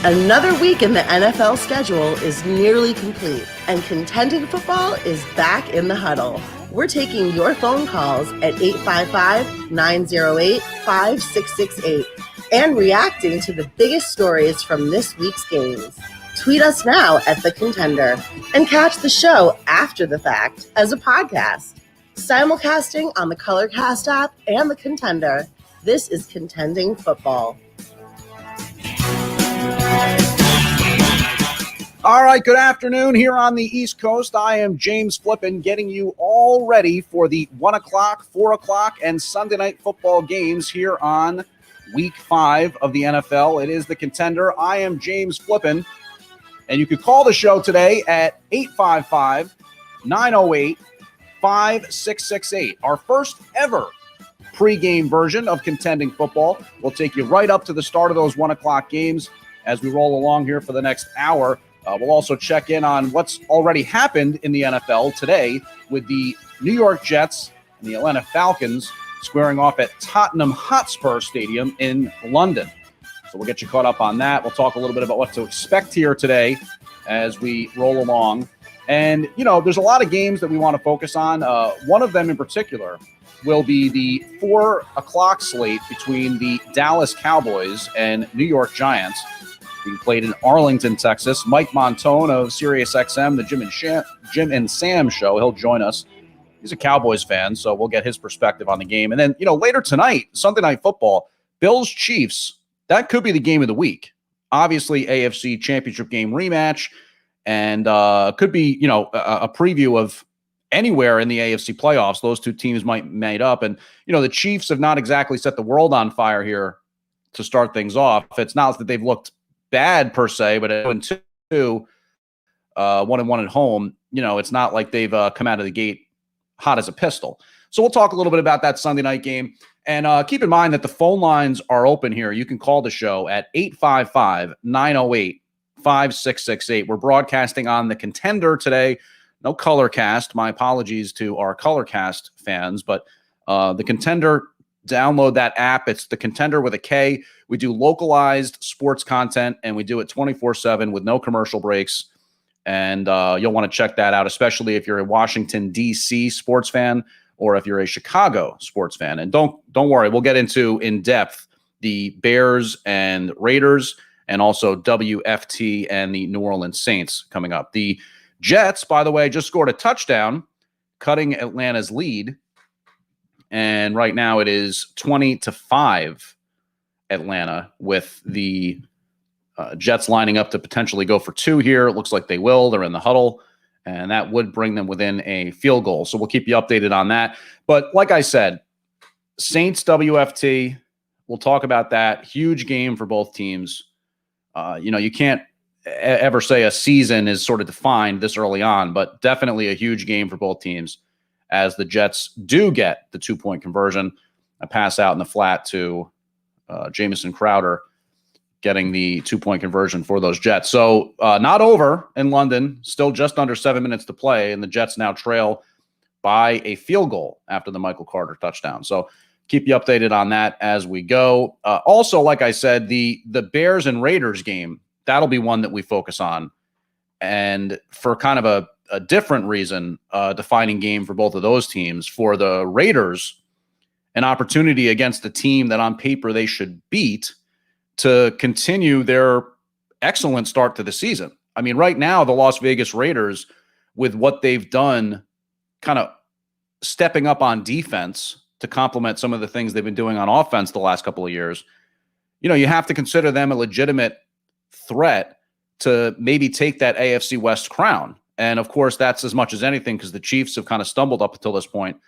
Another week in the NFL schedule is nearly complete, and Contending Football is back in the huddle. We're taking your phone calls at 855-908-5668 and reacting to the biggest stories from this week's games. Tweet us now at The Contender and catch the show after the fact as a podcast. Simulcasting on the Colorcast app and The Contender, this is Contending Football. All right, good afternoon here on the East Coast. I am James Flippin, getting you all ready for the 1 o'clock, 4 o'clock, and Sunday night football games here on Week 5 of the NFL. It is The Contender. I am James Flippin, and you could call the show today at 855-908-5668. Our first ever pregame version of Contending Football. We'll take you right up to the start of those 1 o'clock games as we roll along here for the next hour. We'll also check in on what's already happened in the NFL today with the New York Jets and the Atlanta Falcons squaring off at Tottenham Hotspur Stadium in London. So we'll get you caught up on that. We'll talk a little bit about what to expect here today as we roll along. And, you know, there's a lot of games that we want to focus on. One of them in particular will be the 4 o'clock slate between the Dallas Cowboys and New York Giants, being played in Arlington, Texas. Mike Montone of SiriusXM, the Jim and Sam show, he'll join us. He's a Cowboys fan, so we'll get his perspective on the game. And then, you know, later tonight, Sunday Night Football, Bills-Chiefs, that could be the game of the week. Obviously, AFC Championship game rematch, and could be, you know, a preview of anywhere in the AFC playoffs. Those two teams might mate up. And, you know, the Chiefs have not exactly set the world on fire here to start things off. It's not that they've looked bad per se, but 1-2, 1-1 at home, you know, it's not like they've come out of the gate hot as a pistol. So we'll talk a little bit about that Sunday night game. And keep in mind that the phone lines are open here. You can call the show at 855-908-5668. We're broadcasting on The Contender today. No Colorcast. My apologies to our Colorcast fans, but The Contender, download that app. It's The Contender with a K. We do localized sports content, and we do it 24/7 with no commercial breaks. And you'll want to check that out, especially if you're a Washington, D.C. sports fan or if you're a Chicago sports fan. And don't worry, we'll get into in depth the Bears and Raiders and also WFT and the New Orleans Saints coming up. The Jets, by the way, just scored a touchdown, cutting Atlanta's lead. And right now it is 20-5 Atlanta, with the Jets lining up to potentially go for 2 here. It looks like they will. They're in the huddle, and that would bring them within a field goal. So we'll keep you updated on that. But like I said, Saints WFT, we'll talk about that. Huge game for both teams. You know, you can't ever say a season is sort of defined this early on, but definitely a huge game for both teams, as the Jets do get the 2-point conversion. A pass out in the flat to Jamison Crowder, getting the 2-point conversion for those Jets. So not over in London, still just under 7 minutes to play, and the Jets now trail by a field goal after the Michael Carter touchdown. So keep you updated on that as we go. Also, like I said, the Bears and Raiders game, that'll be one that we focus on. And for kind of a different reason, defining game for both of those teams. For the Raiders, an opportunity against the team that on paper they should beat to continue their excellent start to the season. I mean, right now, the Las Vegas Raiders, with what they've done, kind of stepping up on defense to complement some of the things they've been doing on offense the last couple of years, you know, you have to consider them a legitimate threat to maybe take that AFC West crown. And of course, that's as much as anything, because the Chiefs have kind of stumbled up until this point,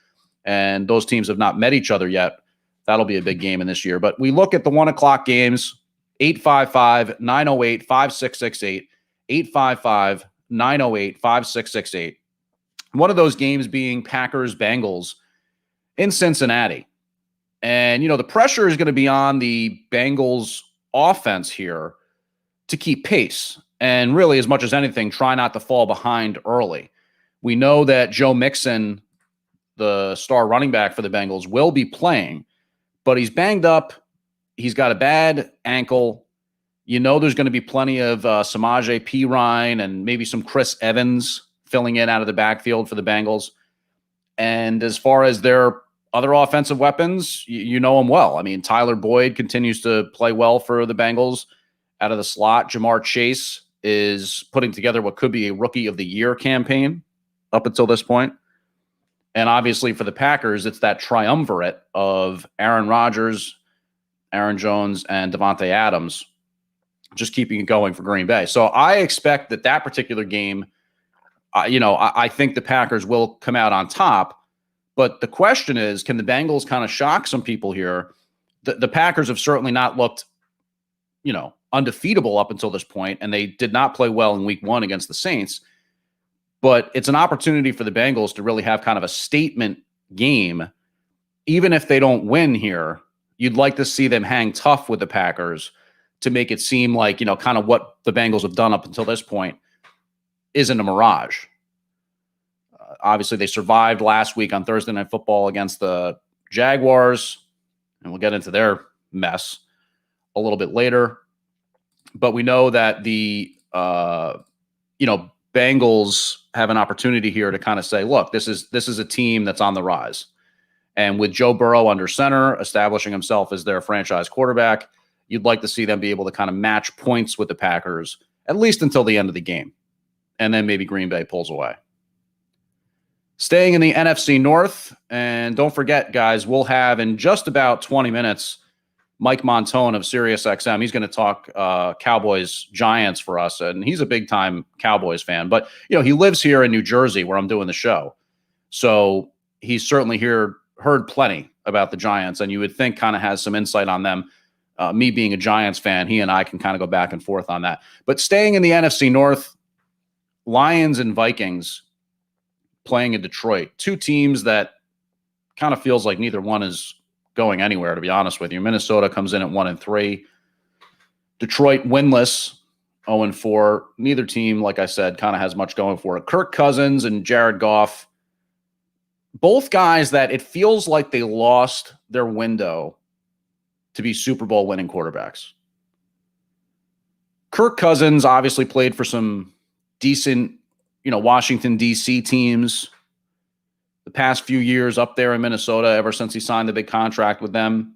and those teams have not met each other yet. That'll be a big game in this year. But we look at the 1 o'clock games, 855-908-5668, 855-908-5668. One of those games being Packers-Bengals in Cincinnati. And, you know, the pressure is going to be on the Bengals offense here to keep pace. And really, as much as anything, try not to fall behind early. We know that Joe Mixon, the star running back for the Bengals, will be playing, but he's banged up. He's got a bad ankle. You know there's going to be plenty of Samaje Perine and maybe some Chris Evans filling in out of the backfield for the Bengals. And as far as their other offensive weapons, you know them well. I mean, Tyler Boyd continues to play well for the Bengals out of the slot. Jamar Chase is putting together what could be a Rookie of the Year campaign up until this point. And obviously for the Packers, it's that triumvirate of Aaron Rodgers, Aaron Jones, and Devontae Adams just keeping it going for Green Bay. So I expect that particular game, I think the Packers will come out on top. But the question is, can the Bengals kind of shock some people here? The Packers have certainly not looked, undefeatable up until this point, and they did not play well in week 1 against the Saints. But it's an opportunity for the Bengals to really have kind of a statement game. Even if they don't win here, you'd like to see them hang tough with the Packers to make it seem like, kind of what the Bengals have done up until this point isn't a mirage. Obviously, they survived last week on Thursday Night Football against the Jaguars, and we'll get into their mess a little bit later. But we know that the, Bengals have an opportunity here to kind of say, look, this is a team that's on the rise. And with Joe Burrow under center, establishing himself as their franchise quarterback, you'd like to see them be able to kind of match points with the Packers, at least until the end of the game. And then maybe Green Bay pulls away. Staying in the NFC North, and don't forget, guys, we'll have in just about 20 minutes Mike Montone of SiriusXM. He's going to talk Cowboys-Giants for us, and he's a big-time Cowboys fan. But, he lives here in New Jersey where I'm doing the show. So he's certainly heard plenty about the Giants, and you would think kind of has some insight on them. Me being a Giants fan, he and I can kind of go back and forth on that. But staying in the NFC North, Lions and Vikings playing in Detroit, two teams that kind of feels like neither one is going anywhere, to be honest with you. Minnesota comes in at 1-3. Detroit winless, 0-4. Neither team, like I said, kind of has much going for it. Kirk Cousins and Jared Goff, both guys that it feels like they lost their window to be Super Bowl winning quarterbacks. Kirk Cousins obviously played for some decent, Washington, D.C. teams the past few years up there in Minnesota, ever since he signed the big contract with them.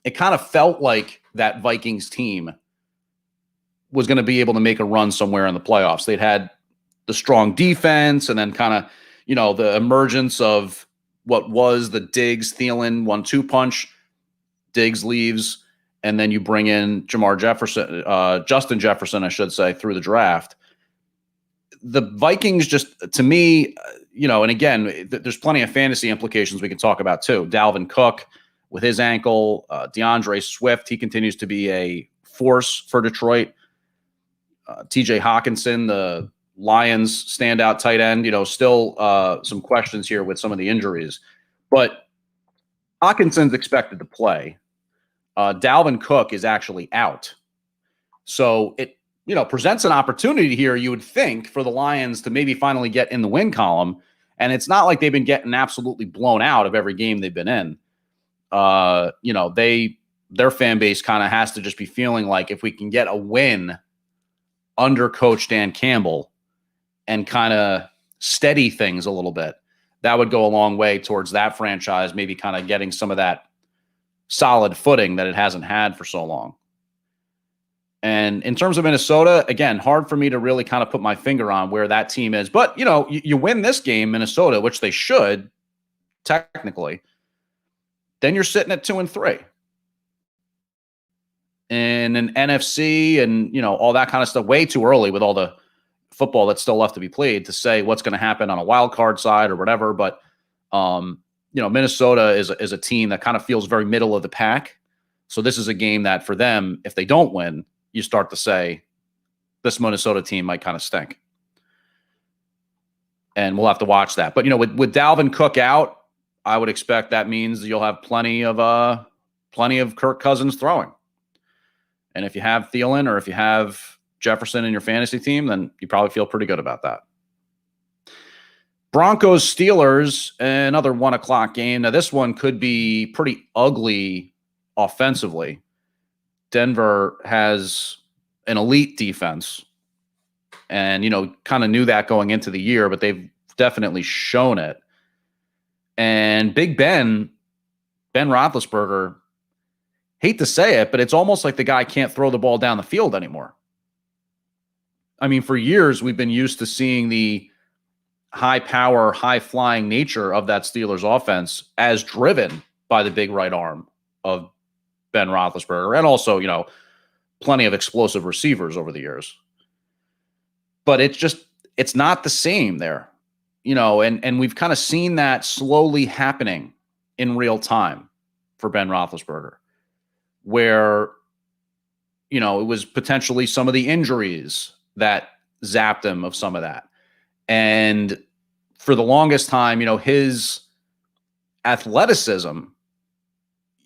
It kind of felt like that Vikings team was going to be able to make a run somewhere in the playoffs. They'd had the strong defense and then kind of, the emergence of what was the Diggs, Thielen 1-2 punch. Diggs leaves, and then you bring in Justin Jefferson, I should say, through the draft. The Vikings just, to me, and again, there's plenty of fantasy implications we can talk about too. Dalvin Cook with his ankle, DeAndre Swift, he continues to be a force for Detroit. TJ Hawkinson, the Lions standout tight end, still some questions here with some of the injuries. But Hawkinson's expected to play. Dalvin Cook is actually out. So it, presents an opportunity here, you would think, for the Lions to maybe finally get in the win column. And it's not like they've been getting absolutely blown out of every game they've been in. Their fan base kind of has to just be feeling like if we can get a win under Coach Dan Campbell and kind of steady things a little bit, that would go a long way towards that franchise maybe kind of getting some of that solid footing that it hasn't had for so long. And in terms of Minnesota, again, hard for me to really kind of put my finger on where that team is. But, you win this game, Minnesota, which they should, technically, then you're sitting at 2-3. In an NFC and, all that kind of stuff, way too early with all the football that's still left to be played to say what's going to happen on a wild card side or whatever. But, Minnesota is a team that kind of feels very middle of the pack. So this is a game that for them, if they don't win, you start to say this Minnesota team might kind of stink. And we'll have to watch that. But, with Dalvin Cook out, I would expect that means you'll have plenty of Kirk Cousins throwing. And if you have Thielen or if you have Jefferson in your fantasy team, then you probably feel pretty good about that. Broncos Steelers, another 1:00 game. Now this one could be pretty ugly offensively. Denver has an elite defense. And, kind of knew that going into the year, but they've definitely shown it. And Big Ben Roethlisberger, hate to say it, but it's almost like the guy can't throw the ball down the field anymore. I mean, for years, we've been used to seeing the high power, high flying nature of that Steelers offense as driven by the big right arm of Ben Roethlisberger, and also, plenty of explosive receivers over the years. But it's not the same there, and we've kind of seen that slowly happening in real time for Ben Roethlisberger, where, it was potentially some of the injuries that zapped him of some of that. And for the longest time, his athleticism,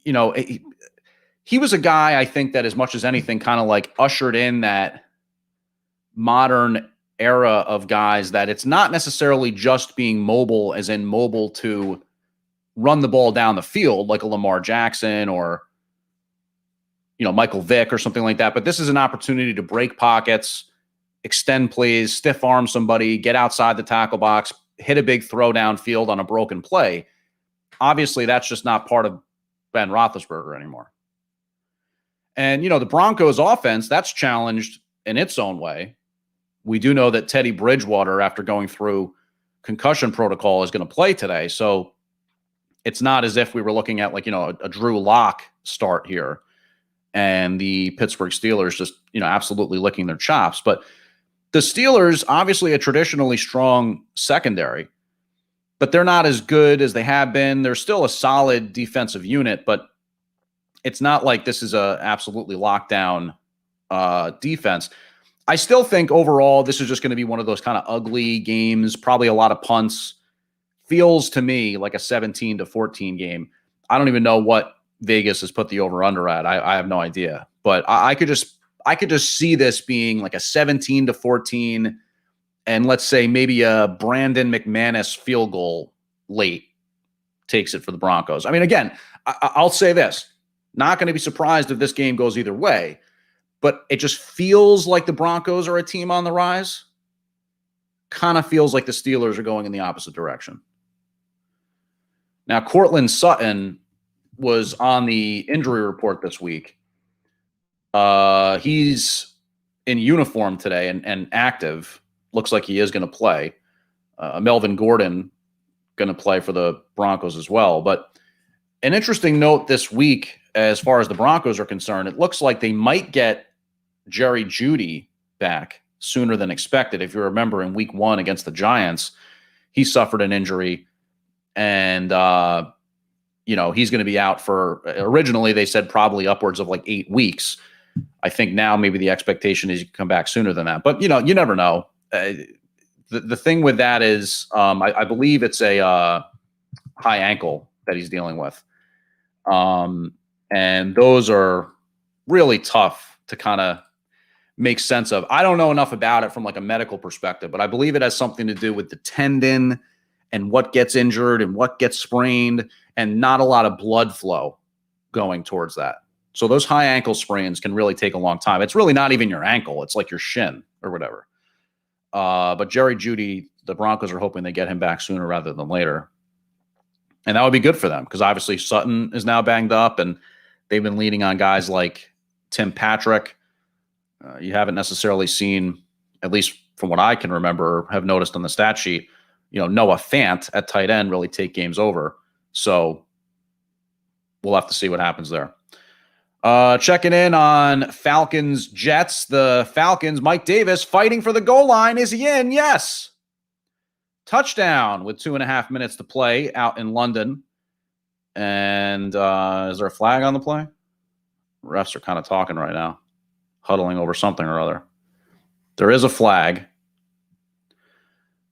he was a guy, I think, that as much as anything kind of like ushered in that modern era of guys that it's not necessarily just being mobile, as in mobile to run the ball down the field like a Lamar Jackson or, Michael Vick or something like that. But this is an opportunity to break pockets, extend plays, stiff arm somebody, get outside the tackle box, hit a big throw downfield on a broken play. Obviously, that's just not part of Ben Roethlisberger anymore. And, the Broncos offense, that's challenged in its own way. We do know that Teddy Bridgewater, after going through concussion protocol, is going to play today. So it's not as if we were looking at a Drew Lock start here and the Pittsburgh Steelers just, absolutely licking their chops. But the Steelers, obviously a traditionally strong secondary, but they're not as good as they have been. They're still a solid defensive unit, but it's not like this is a absolutely lockdown defense. I still think overall this is just going to be one of those kind of ugly games, probably a lot of punts. Feels to me like a 17-14 game. I don't even know what Vegas has put the over-under at. I have no idea. But I could just see this being like a 17-14, and let's say maybe a Brandon McManus field goal late takes it for the Broncos. I mean, again, I'll say this. Not going to be surprised if this game goes either way, but it just feels like the Broncos are a team on the rise. Kind of feels like the Steelers are going in the opposite direction. Now, Courtland Sutton was on the injury report this week. He's in uniform today and active. Looks like he is going to play. Melvin Gordon going to play for the Broncos as well. But an interesting note this week, as far as the Broncos are concerned, it looks like they might get Jerry Jeudy back sooner than expected. If you remember, in week 1 against the Giants, he suffered an injury, and he's going to be out for, originally they said probably upwards of like 8 weeks. I think now maybe the expectation is you can come back sooner than that. But, you never know. The thing with that is I believe it's a high ankle that he's dealing with. And those are really tough to kind of make sense of. I don't know enough about it from like a medical perspective, but I believe it has something to do with the tendon and what gets injured and what gets sprained, and not a lot of blood flow going towards that. So those high ankle sprains can really take a long time. It's really not even your ankle. It's like your shin or whatever. But Jerry Jeudy, the Broncos are hoping they get him back sooner rather than later. And that would be good for them because obviously Sutton is now banged up, and they've been leaning on guys like Tim Patrick. You haven't necessarily seen, at least from what I can remember, have noticed on the stat sheet, Noah Fant at tight end really take games over. So we'll have to see what happens there. Checking in on Falcons Jets. The Falcons, Mike Davis fighting for the goal line. Is he in? Yes. Touchdown with 2.5 minutes to play out in London. And is there a flag on the play? Refs are kind of talking right now, huddling over something or other. There is a flag.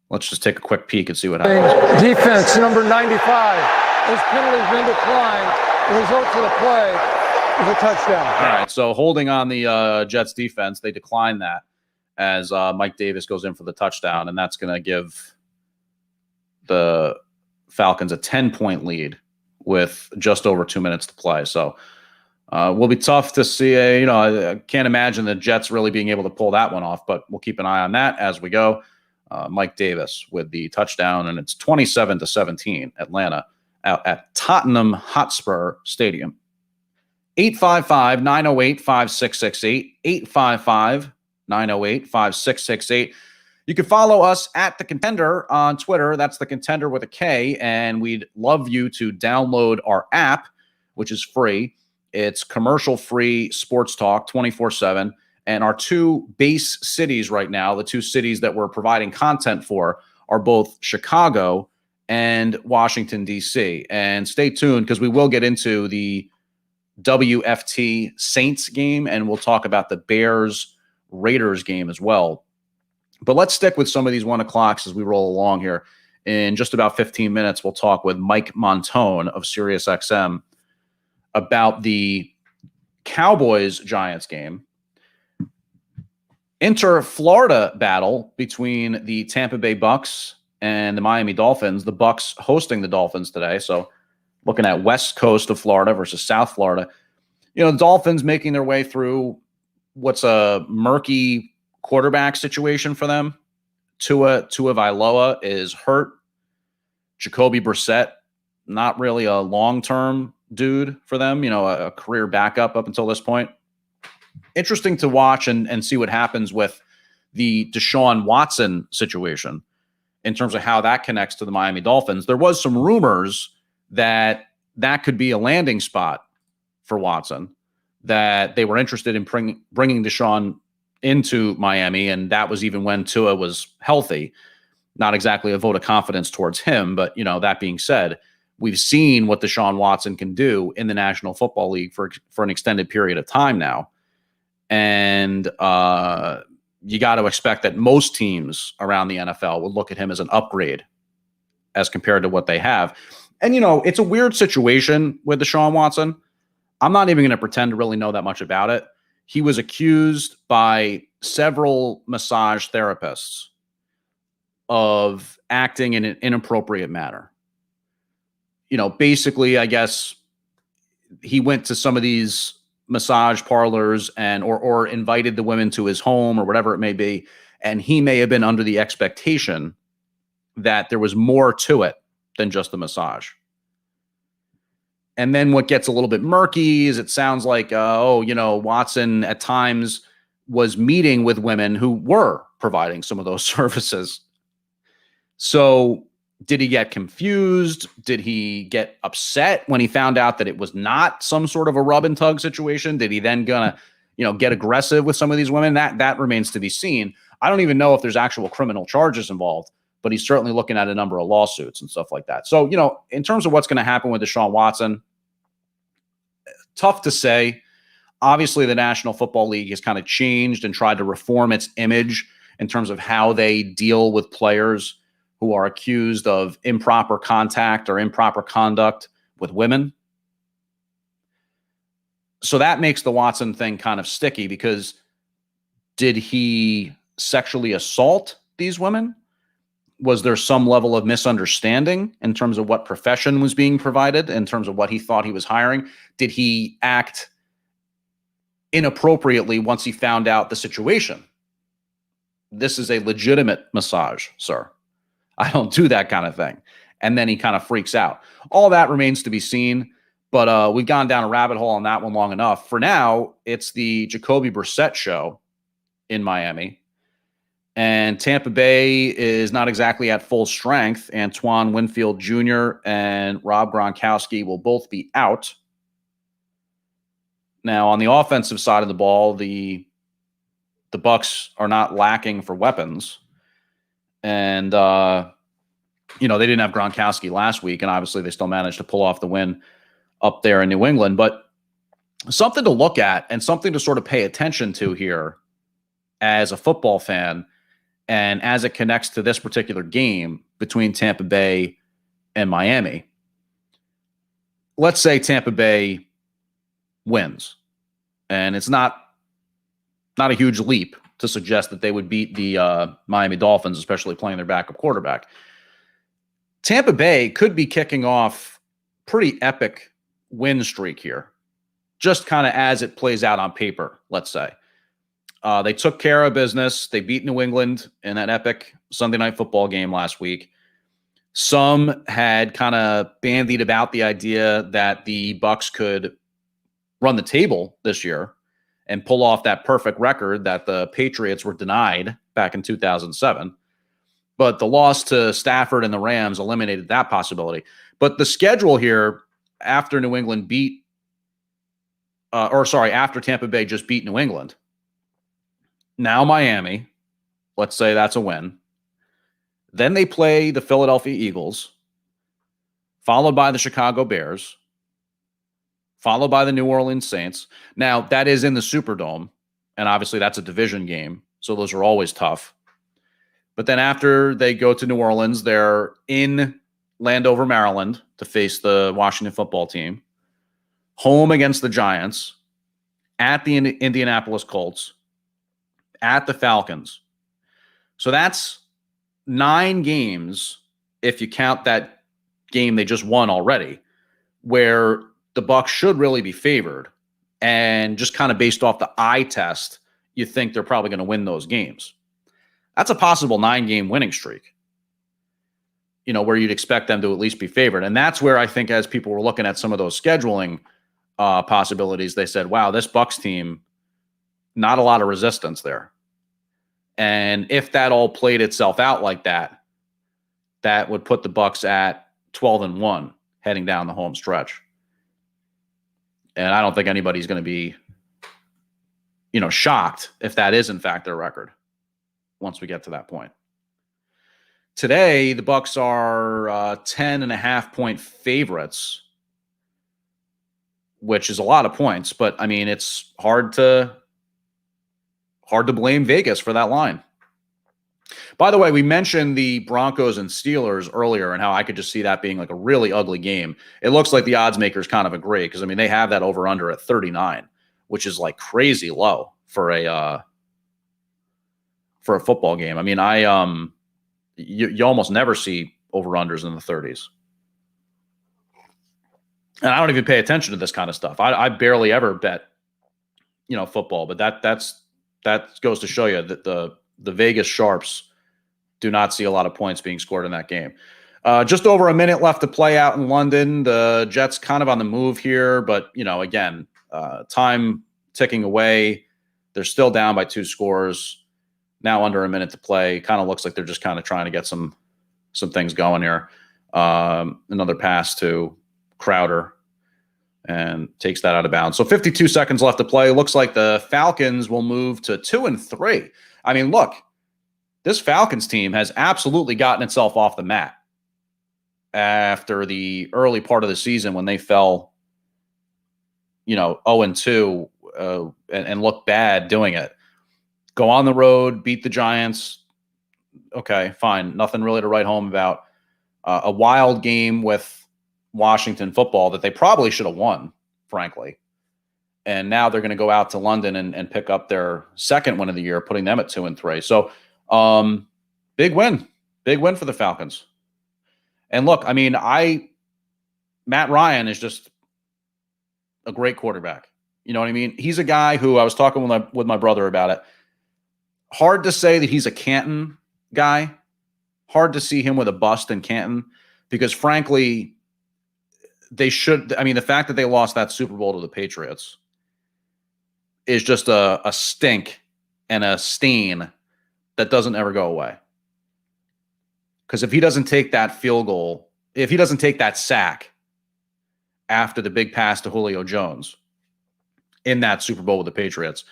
Let's just take a quick peek and see what happens. Defense, number 95. This penalty has been declined. The result for the play is a touchdown. All right, so holding on the Jets defense, they decline that as Mike Davis goes in for the touchdown, and that's going to give the Falcons a 10-point lead with just over 2 minutes to play. So Will be tough to see. I can't imagine the Jets really being able to pull that one off, but we'll keep an eye on that as we go. Mike Davis with the touchdown, and it's 27-17, Atlanta out at Tottenham Hotspur Stadium. 855-908-5668, 855-908-5668. You can follow us at The Contender on Twitter. That's The Contender with a K, and we'd love you to download our app, which is free. It's commercial-free sports talk 24/7. And our two base cities right now, the two cities that we're providing content for, are both Chicago and Washington, D.C. And stay tuned because we will get into the WFT Saints game, and we'll talk about the Bears-Raiders game as well. But let's stick with some of these 1 o'clocks as we roll along here. In just about 15 minutes, we'll talk with Mike Montone of SiriusXM about the Cowboys-Giants game. Inter-Florida battle between the Tampa Bay Bucks and the Miami Dolphins. The Bucks hosting the Dolphins today. So looking at west coast of Florida versus South Florida. The Dolphins making their way through what's a murky quarterback situation for them. Tua Vailoa is hurt. Jacoby Brissett, not really a long-term dude for them, a career backup up until this point. Interesting to watch and see what happens with the Deshaun Watson situation in terms of how that connects to the Miami Dolphins. There was some rumors that could be a landing spot for Watson, that they were interested in bringing Deshaun into Miami, and that was even when Tua was healthy. Not exactly a vote of confidence towards him, but that being said, we've seen what Deshaun Watson can do in the National Football League for an extended period of time now. And you got to expect that most teams around the NFL would look at him as an upgrade as compared to what they have. And, it's a weird situation with Deshaun Watson. I'm not even going to pretend to really know that much about it. He was accused by several massage therapists of acting in an inappropriate manner. Basically, I guess he went to some of these massage parlors and or invited the women to his home or whatever it may be, and he may have been under the expectation that there was more to it than just the massage. And then what gets a little bit murky is it sounds like Watson at times was meeting with women who were providing some of those services. So did he get confused? Did he get upset when he found out that it was not some sort of a rub and tug situation? Did he then get aggressive with some of these women? That remains to be seen. I don't even know if there's actual criminal charges involved, but he's certainly looking at a number of lawsuits and stuff like that. So, in terms of what's going to happen with Deshaun Watson, tough to say. Obviously, the National Football League has kind of changed and tried to reform its image in terms of how they deal with players who are accused of improper contact or improper conduct with women. So that makes the Watson thing kind of sticky because did he sexually assault these women? Was there some level of misunderstanding in terms of what profession was being provided, in terms of what he thought he was hiring? Did he act inappropriately once he found out the situation? This is a legitimate massage, sir. I don't do that kind of thing. And then he kind of freaks out. All that remains to be seen, but we've gone down a rabbit hole on that one long enough. For now, it's the Jacoby Brissett show in Miami. And Tampa Bay is not exactly at full strength. Antoine Winfield Jr. and Rob Gronkowski will both be out. Now, on the offensive side of the ball, the Bucs are not lacking for weapons. And, they didn't have Gronkowski last week, and obviously they still managed to pull off the win up there in New England. But something to look at and something to sort of pay attention to here as a football fan and as it connects to this particular game between Tampa Bay and Miami. Let's say Tampa Bay wins, and it's not a huge leap to suggest that they would beat the Miami Dolphins, especially playing their backup quarterback. Tampa Bay could be kicking off pretty epic win streak here just kind of as it plays out on paper, let's say. They took care of business. They beat New England in that epic Sunday Night Football game last week. Some had kind of bandied about the idea that the Bucks could run the table this year and pull off that perfect record that the Patriots were denied back in 2007. But the loss to Stafford and the Rams eliminated that possibility. But the schedule here after New England after Tampa Bay just beat New England. Now Miami, let's say that's a win. Then they play the Philadelphia Eagles, followed by the Chicago Bears, followed by the New Orleans Saints. Now, that is in the Superdome, and obviously that's a division game, so those are always tough. But then after they go to New Orleans, they're in Landover, Maryland to face the Washington football team, home against the Giants, at the Indianapolis Colts, at the Falcons. So that's 9 games, if you count that game they just won already, where the Bucs should really be favored. And just kind of based off the eye test, you think they're probably going to win those games. That's a possible 9-game winning streak, where you'd expect them to at least be favored. And that's where I think as people were looking at some of those scheduling possibilities, they said, wow, this Bucs team, not a lot of resistance there. And if that all played itself out like that, that would put the Bucs at 12-1 heading down the home stretch. And I don't think anybody's going to be, shocked if that is in fact their record once we get to that point. Today, the Bucs are 10.5-point favorites, which is a lot of points, but I mean, it's hard to blame Vegas for that line. By the way, we mentioned the Broncos and Steelers earlier and how I could just see that being like a really ugly game. It looks like the odds makers kind of agree because, I mean, they have that over under at 39, which is like crazy low for a football game. I mean, you almost never see over unders in the 30s. And I don't even pay attention to this kind of stuff. I barely ever bet, football, but that goes to show you that the Vegas sharps do not see a lot of points being scored in that game. Just over a minute left to play out in London. The Jets kind of on the move here, but again, time ticking away. They're still down by 2 scores. Now under a minute to play. Kind of looks like they're just kind of trying to get some things going here. Another pass to Crowder and takes that out of bounds. So 52 seconds left to play. Looks like the Falcons will move to 2-3. I mean, look, this Falcons team has absolutely gotten itself off the mat after the early part of the season when they fell, 0-2 and looked bad doing it. Go on the road, beat the Giants. Okay, fine. Nothing really to write home about. A wild game with Washington football that they probably should have won, frankly. And now they're going to go out to London and pick up their second win of the year, putting them at 2-3. So big win for the Falcons. And look, I mean, Matt Ryan is just a great quarterback. You know what I mean? He's a guy who I was talking with my brother about it. Hard to say that he's a Canton guy. Hard to see him with a bust in Canton because, frankly, they should. I mean, the fact that they lost that Super Bowl to the Patriots is just a stink and a stain that doesn't ever go away. Because if he doesn't take that field goal, if he doesn't take that sack after the big pass to Julio Jones in that Super Bowl with the Patriots,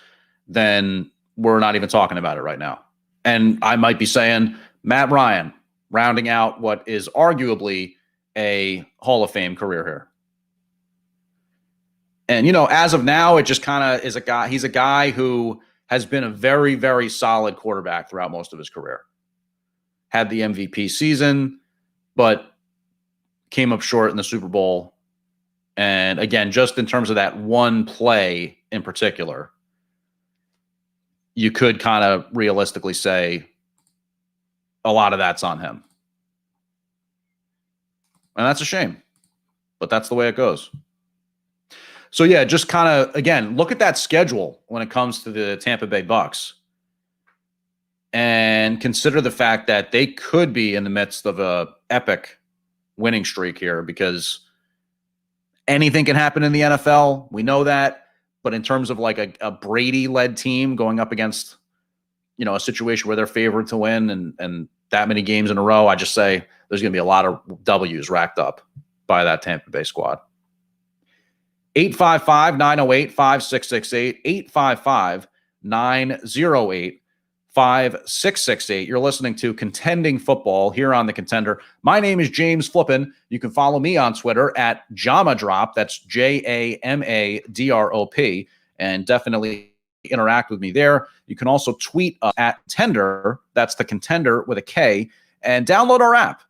then we're not even talking about it right now. And I might be saying Matt Ryan rounding out what is arguably a Hall of Fame career here. And, as of now, it just kind of is he's a guy who has been a very, very solid quarterback throughout most of his career. Had the MVP season, but came up short in the Super Bowl. And again, just in terms of that one play in particular, you could kind of realistically say a lot of that's on him. And that's a shame, but that's the way it goes. So yeah, just kind of, again, look at that schedule when it comes to the Tampa Bay Bucks and consider the fact that they could be in the midst of a epic winning streak here, because anything can happen in the NFL. We know that. But in terms of like a Brady-led team going up against, a situation where they're favored to win and that many games in a row, I just say there's going to be a lot of W's racked up by that Tampa Bay squad. 855-908-5668, 855-908-5668. You're listening to Contending Football here on The Contender. My name is James Flippin. You can follow me on Twitter at Jamadrop. That's Jamadrop. And definitely interact with me there. You can also tweet at Tender. That's The Contender with a K. And download our app.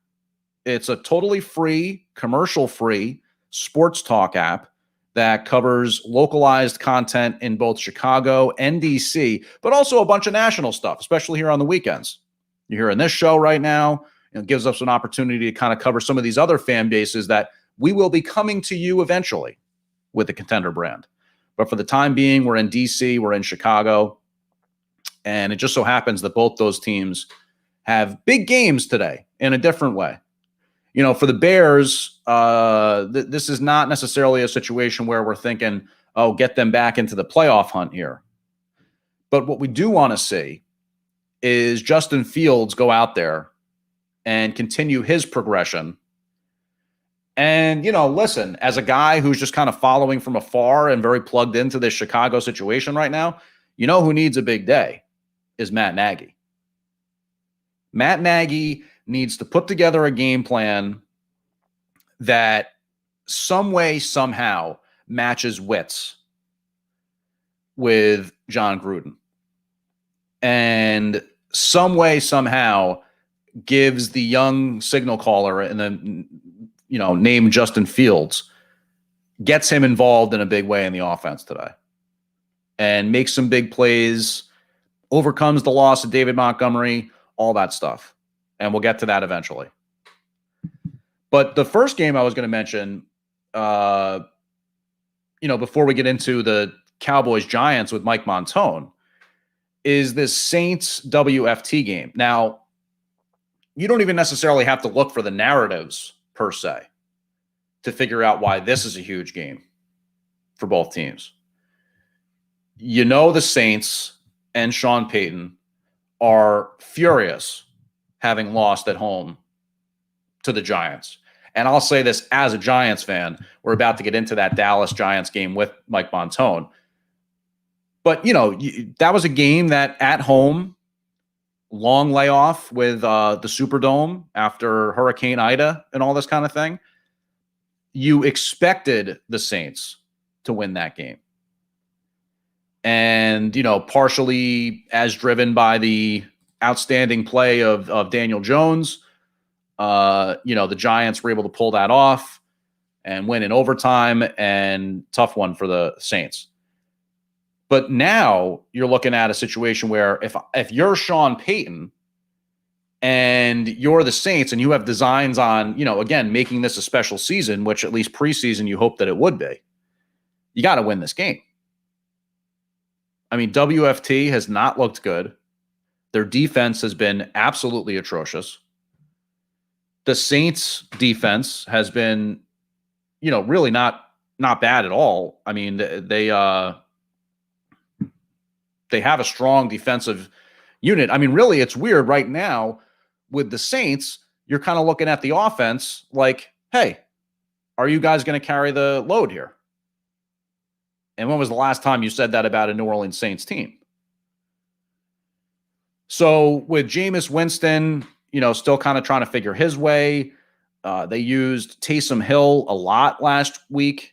It's a totally free, commercial-free sports talk app that covers localized content in both Chicago and DC, but also a bunch of national stuff, especially here on the weekends. You're hearing this show right now. It gives us an opportunity to kind of cover some of these other fan bases that we will be coming to you eventually with the Contender brand. But for the time being, we're in DC, we're in Chicago, and it just so happens that both those teams have big games today in a different way. For the Bears, this is not necessarily a situation where we're thinking, oh, get them back into the playoff hunt here. But what we do want to see is Justin Fields go out there and continue his progression. And, listen, as a guy who's just kind of following from afar and very plugged into this Chicago situation right now, who needs a big day is Matt Nagy. Matt Nagy needs to put together a game plan that some way, somehow matches wits with John Gruden. And some way, somehow gives the young signal caller and then, named Justin Fields, gets him involved in a big way in the offense today and makes some big plays, overcomes the loss of David Montgomery, all that stuff. And we'll get to that eventually. But the first game I was going to mention, before we get into the Cowboys-Giants with Mike Montone, is this Saints WFT game. Now, you don't even necessarily have to look for the narratives per se to figure out why this is a huge game for both teams. The Saints and Sean Payton are furious having lost at home to the Giants. And I'll say this as a Giants fan, we're about to get into that Dallas Giants game with Mike Montone. But, that was a game that at home, long layoff with the Superdome after Hurricane Ida and all this kind of thing. You expected the Saints to win that game. And, partially as driven by the outstanding play of Daniel Jones, the Giants were able to pull that off and win in overtime, and tough one for the Saints. But now you're looking at a situation where if you're Sean Payton and you're the Saints and you have designs on, again, making this a special season, which at least preseason you hope that it would be, you got to win this game. I mean, WFT has not looked good. Their defense has been absolutely atrocious. The Saints defense has been, really not bad at all. I mean, they have a strong defensive unit. I mean, really, it's weird right now with the Saints. You're kind of looking at the offense like, hey, are you guys going to carry the load here? And when was the last time you said that about a New Orleans Saints team? So with Jameis Winston, still kind of trying to figure his way. They used Taysom Hill a lot last week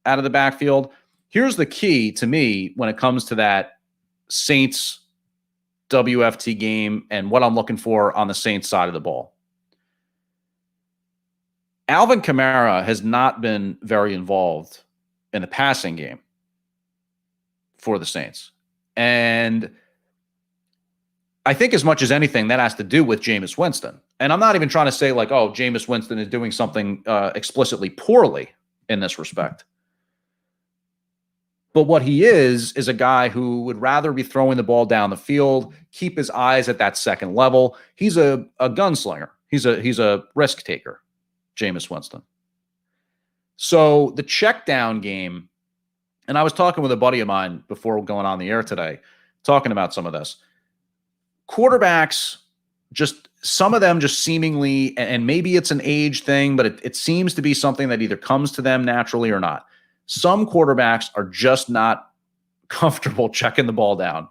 out of the backfield. Here's the key to me when it comes to that Saints WFT game and what I'm looking for on the Saints side of the ball. Alvin Kamara has not been very involved in the passing game for the Saints. And I think as much as anything, that has to do with Jameis Winston. And I'm not even trying to say like, oh, Jameis Winston is doing something explicitly poorly in this respect. But what he is a guy who would rather be throwing the ball down the field, keep his eyes at that second level. He's a gunslinger. He's a risk taker, Jameis Winston. So the check down game, and I was talking with a buddy of mine before going on the air today, talking about some of this. Quarterbacks, just some of them just seemingly, and maybe it's an age thing, but it seems to be something that either comes to them naturally or not. Some quarterbacks are just not comfortable checking the ball down.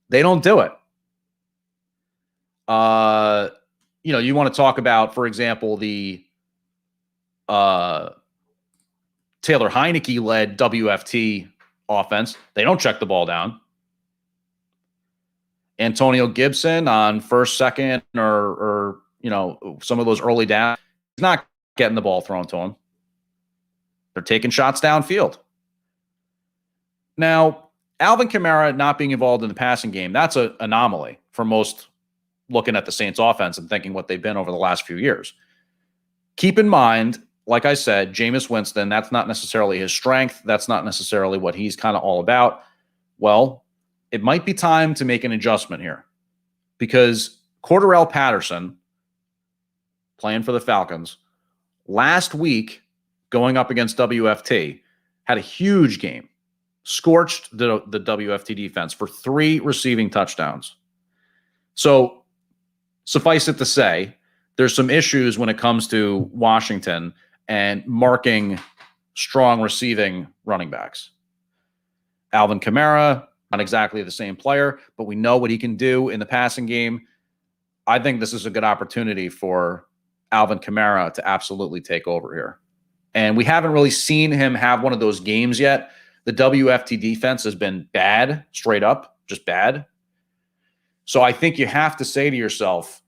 They don't do it. You want to talk about, for example, the Taylor Heineke-led WFT offense. They don't check the ball down. Antonio Gibson on first, second, or some of those early downs, he's not getting the ball thrown to him. They're taking shots downfield. Now, Alvin Kamara not being involved in the passing game, that's an anomaly for most looking at the Saints offense and thinking what they've been over the last few years. Keep in mind, like I said, Jameis Winston, that's not necessarily his strength. That's not necessarily what he's kind of all about. Well, it might be time to make an adjustment here because Cordarrelle Patterson, playing for the Falcons, last week going up against WFT, had a huge game, scorched the WFT defense for 3 receiving touchdowns. So suffice it to say, there's some issues when it comes to Washington and marking strong receiving running backs. Alvin Kamara, not exactly the same player, but we know what he can do in the passing game. I think this is a good opportunity for Alvin Kamara to absolutely take over here. And we haven't really seen him have one of those games yet. The WFT defense has been bad, straight up, just bad. So I think you have to say to yourself,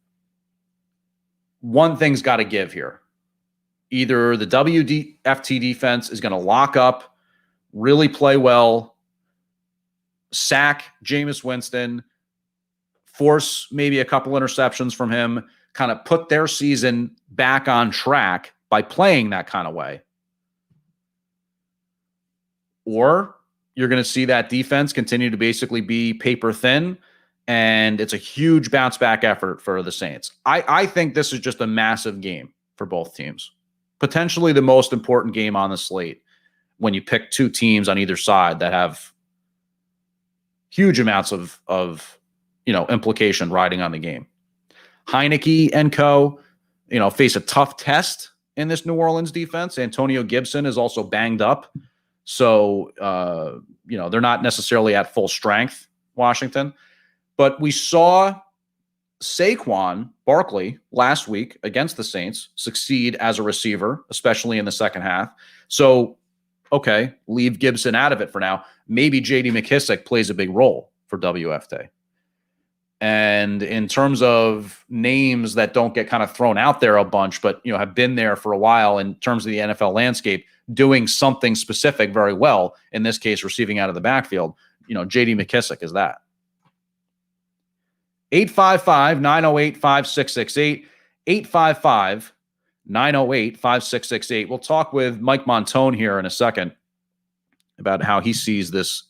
one thing's got to give here. Either the WFT defense is going to lock up, really play well, sack Jameis Winston, force maybe a couple interceptions from him, kind of put their season back on track by playing that kind of way. Or you're going to see that defense continue to basically be paper thin, and it's a huge bounce back effort for the Saints. I think this is just a massive game for both teams. Potentially the most important game on the slate when you pick 2 teams on either side that have huge amounts of implication riding on the game. Heineke and co, face a tough test in this New Orleans defense. Antonio Gibson is also banged up. So, they're not necessarily at full strength, Washington. But we saw Saquon Barkley last week against the Saints succeed as a receiver, especially in the second half. So, okay, leave Gibson out of it for now. Maybe J.D. McKissic plays a big role for WFT. And in terms of names that don't get kind of thrown out there a bunch, but have been there for a while in terms of the NFL landscape, doing something specific very well, in this case, receiving out of the backfield, J.D. McKissic is that. 855-908-5668, 855-908-5668. We'll talk with Mike Montone here in a second about how he sees this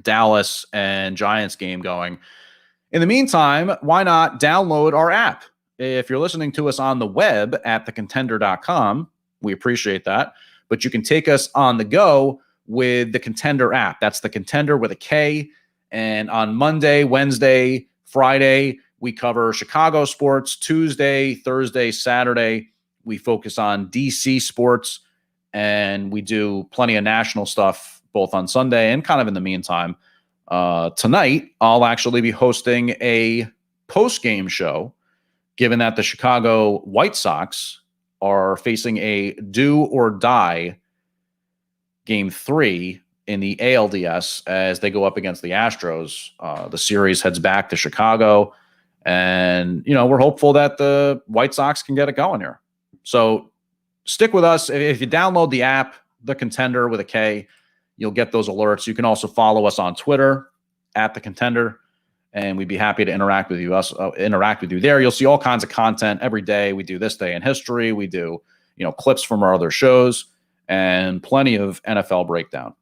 Dallas and Giants game going. In the meantime, why not download our app? If you're listening to us on the web at thecontender.com, we appreciate that. But you can take us on the go with the Contender app. That's the Contender with a K. And on Monday, Wednesday, Friday, we cover Chicago sports. Tuesday, Thursday, Saturday, we focus on DC sports. And we do plenty of national stuff both on Sunday and kind of in the meantime. Tonight, I'll actually be hosting a post-game show, given that the Chicago White Sox are facing a do or die game 3 in the ALDS as they go up against the Astros. The series heads back to Chicago, and we're hopeful that the White Sox can get it going here. So stick with us. If you download the app, The Contender with a K, you'll get those alerts. You can also follow us on Twitter at The Contender, and we'd be happy to interact with you there. You'll see all kinds of content every day. We do This Day in History. We do, clips from our other shows and plenty of NFL breakdown.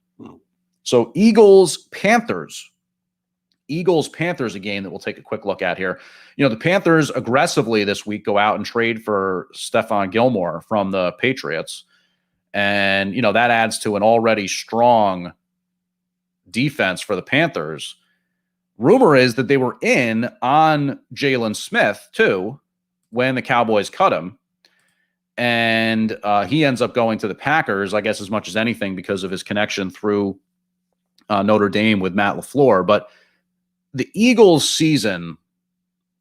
So Eagles-Panthers, a game that we'll take a quick look at here. The Panthers aggressively this week go out and trade for Stephon Gilmore from the Patriots. And, that adds to an already strong defense for the Panthers. Rumor is that they were in on Jalen Smith, too, when the Cowboys cut him. And he ends up going to the Packers, I guess, as much as anything because of his connection through Notre Dame with Matt LaFleur. But the Eagles season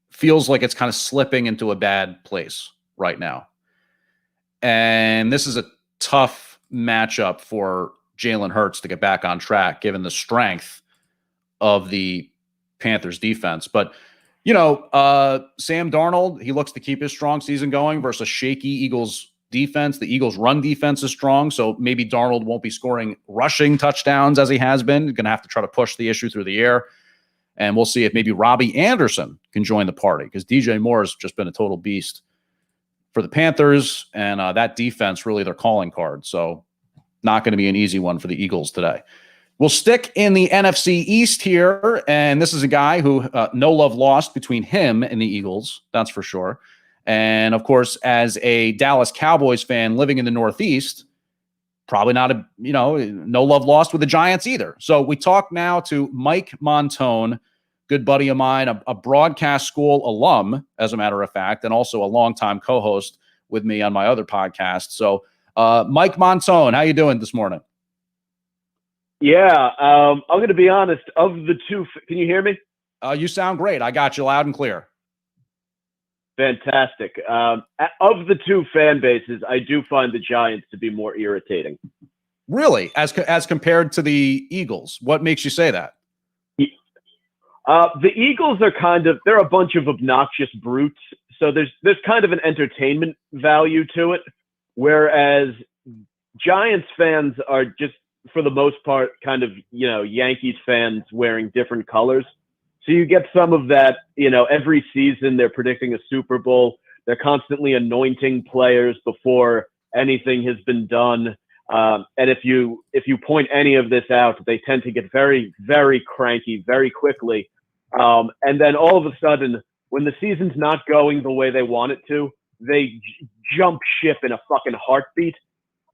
feels like it's kind of slipping into a bad place right now. And this is a tough matchup for Jalen Hurts to get back on track, given the strength of the Panthers defense. But, Sam Darnold, he looks to keep his strong season going versus a shaky Eagles defense. The Eagles run defense is strong, so maybe Darnold won't be scoring rushing touchdowns as he has been. Going to have to try to push the issue through the air. And we'll see if maybe Robbie Anderson can join the party, because DJ Moore has just been a total beast for the Panthers, and that defense really their calling card. So not going to be an easy one for the Eagles today. We'll stick in the NFC East here, and this is a guy who no love lost between him and the Eagles, that's for sure. And, of course, as a Dallas Cowboys fan living in the Northeast, probably not no love lost with the Giants either. So we talk now to Mike Montone, good buddy of mine, a broadcast school alum, as a matter of fact, and also a longtime co-host with me on my other podcast. So, Mike Montone, how you doing this morning? Yeah, I'm going to be honest. Of the two, can you hear me? You sound great. I got you loud and clear. Fantastic. Of the two fan bases, I do find the Giants to be more irritating. Really? As compared to the Eagles? What makes you say that? The Eagles are they're a bunch of obnoxious brutes. So there's kind of an entertainment value to it. Whereas Giants fans are just, for the most part, kind of, Yankees fans wearing different colors. So you get some of that, every season they're predicting a Super Bowl. They're constantly anointing players before anything has been done. And if you point any of this out, they tend to get very, very cranky very quickly. And then all of a sudden, when the season's not going the way they want it to, they jump ship in a fucking heartbeat.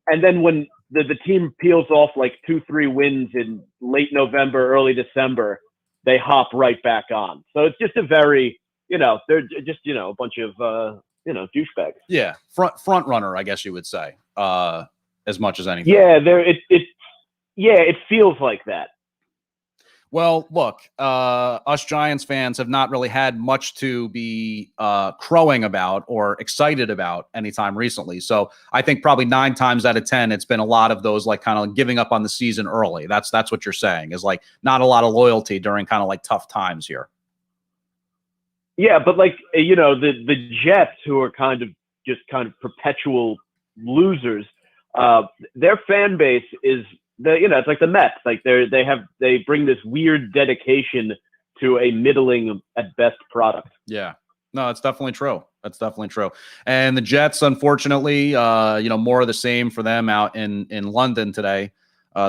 And then when the team peels off like 2-3 wins in late November, early December, they hop right back on. So it's just a very, they're just, a bunch of, douchebags. Yeah. Front runner, I guess you would say, as much as anything. Yeah. It feels like that. Well, look, us Giants fans have not really had much to be crowing about or excited about anytime recently. So I think probably 9 times out of 10, it's been a lot of those like kind of giving up on the season early. That's what you're saying, is like not a lot of loyalty during kind of like tough times here. Yeah, but like, the Jets, who are kind of perpetual losers, their fan base is, it's like the Mets. Like they bring this weird dedication to a middling at best product. Yeah, no, that's definitely true. And the Jets, unfortunately, more of the same for them out in London today.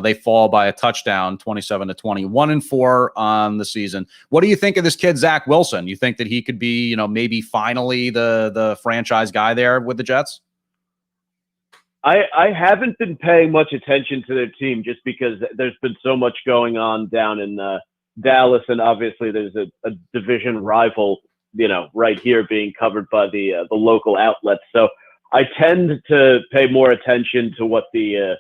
They fall by a touchdown, 27-20, 1-4 on the season. What do you think of this kid, Zach Wilson? You think that he could be, maybe finally the franchise guy there with the Jets? I haven't been paying much attention to their team just because there's been so much going on down in Dallas, and obviously there's a division rival, right here being covered by the local outlets. So I tend to pay more attention to what the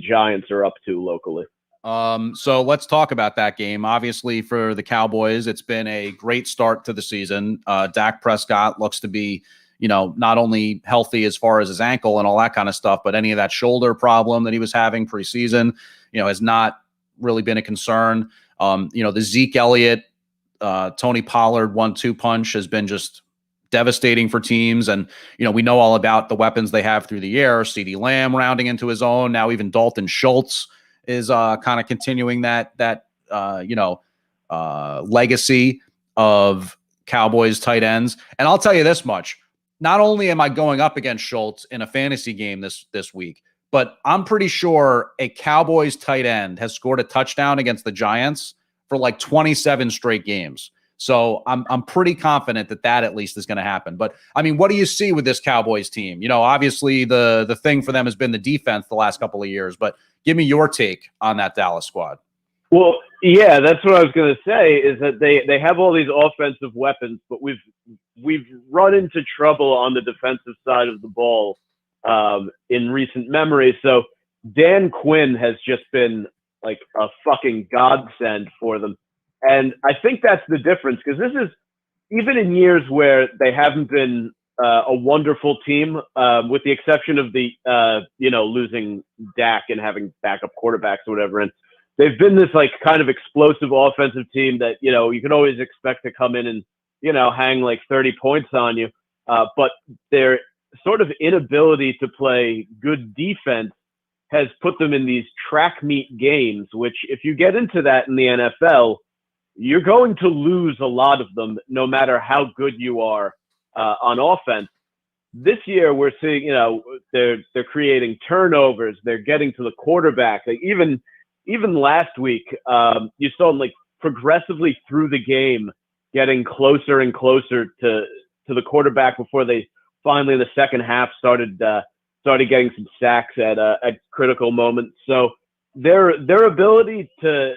Giants are up to locally. So let's talk about that game. Obviously, for the Cowboys, it's been a great start to the season. Dak Prescott looks to be, not only healthy as far as his ankle and all that kind of stuff, but any of that shoulder problem that he was having preseason, has not really been a concern. The Zeke Elliott, Tony Pollard 1-2 punch has been just devastating for teams. And, we know all about the weapons they have through the air. CeeDee Lamb rounding into his own. Now even Dalton Schultz is kind of continuing that legacy of Cowboys tight ends. And I'll tell you this much. Not only am I going up against Schultz in a fantasy game this week, but I'm pretty sure a Cowboys tight end has scored a touchdown against the Giants for like 27 straight games. So I'm pretty confident that at least is going to happen. But I mean, what do you see with this Cowboys team? Obviously the thing for them has been the defense the last couple of years, but give me your take on that Dallas squad. Well, yeah, that's what I was going to say, is that they have all these offensive weapons, but we've run into trouble on the defensive side of the ball in recent memory. So Dan Quinn has just been like a fucking godsend for them. And I think that's the difference, because this is, even in years where they haven't been a wonderful team, with the exception of the, losing Dak and having backup quarterbacks or whatever. And they've been this like kind of explosive offensive team that, you can always expect to come in and, hang like 30 points on you. But their sort of inability to play good defense has put them in these track meet games, which if you get into that in the NFL, you're going to lose a lot of them, no matter how good you are on offense. This year, we're seeing, they're creating turnovers. They're getting to the quarterback. Like even last week, you saw them like progressively through the game, getting closer and closer to the quarterback before they finally, in the second half, started getting some sacks at critical moments. So their ability to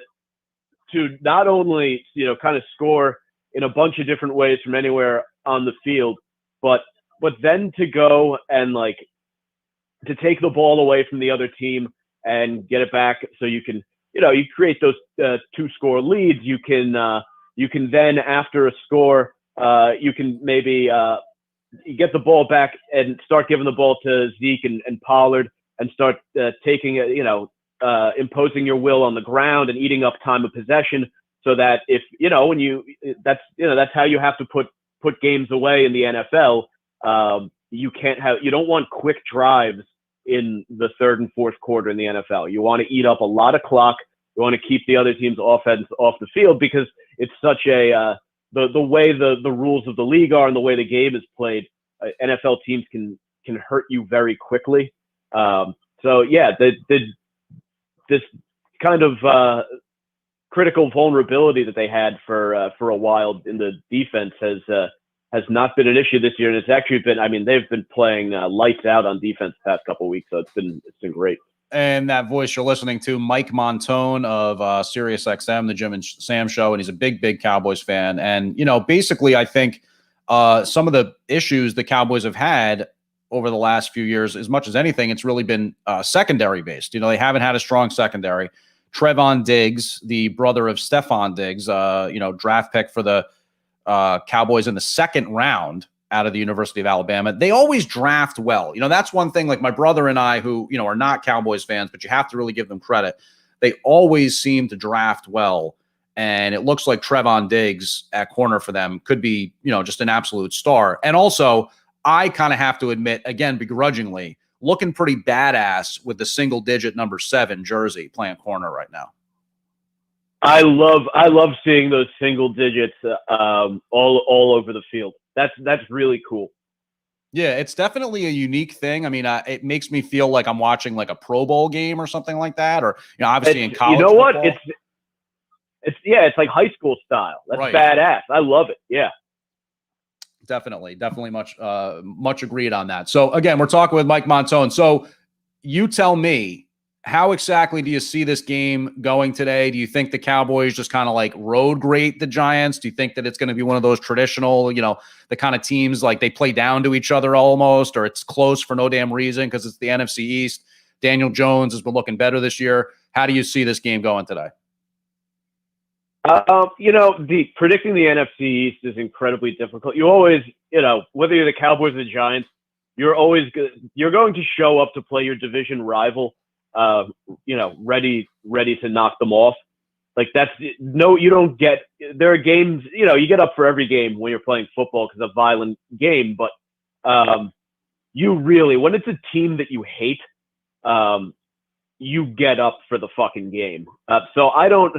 not only, kind of score in a bunch of different ways from anywhere on the field, but then to go and like to take the ball away from the other team and get it back, so you can, you create those 2-score leads. You can then, after a score, you can maybe you get the ball back and start giving the ball to Zeke and Pollard, and start taking it, imposing your will on the ground and eating up time of possession, so that if, that's how you have to put games away in the NFL. You don't want quick drives in the third and fourth quarter in the NFL. You want to eat up a lot of clock. You want to keep the other team's offense off the field, because it's such a, the way the rules of the league are and the way the game is played, NFL teams can hurt you very quickly. So yeah, this kind of critical vulnerability that they had for a while in the defense has not been an issue this year, and it's actually been. I mean, they've been playing lights out on defense the past couple of weeks, so it's been great. And that voice you're listening to, Mike Montone of Sirius XM, the Jim and Sam show, and he's a big Cowboys fan. And basically, I think some of the issues the Cowboys have had over the last few years, as much as anything, it's really been secondary based. They haven't had a strong secondary. Trevon Diggs, the brother of Stephon Diggs, draft pick for the Cowboys in the second round out of the University of Alabama. They always draft well. That's one thing, like my brother and I, who, are not Cowboys fans, but you have to really give them credit. They always seem to draft well. And it looks like Trevon Diggs at corner for them could be, just an absolute star. And also, I kind of have to admit, again, begrudgingly, looking pretty badass with the single-digit number 7 jersey playing corner right now. I love seeing those single digits all over the field. That's really cool. Yeah, it's definitely a unique thing. I mean, it makes me feel like I'm watching like a Pro Bowl game or something like that, or obviously in college. You know what? Football. It's like high school style. That's right. Badass. I love it. Yeah. Definitely much agreed on that. So again, we're talking with Mike Montone. So you tell me, how exactly do you see this game going today? Do you think the Cowboys just kind of like road grade the Giants? Do you think that it's going to be one of those traditional, the kind of teams like they play down to each other almost, or it's close for no damn reason because it's the NFC East? Daniel Jones has been looking better this year. How do you see this game going today? Predicting the NFC East is incredibly difficult. You always, whether you're the Cowboys or the Giants, you're going to show up to play your division rival, ready to knock them off. Like you don't get, there are games, you get up for every game when you're playing football because it's a violent game, but when it's a team that you hate, you get up for the fucking game. So I don't,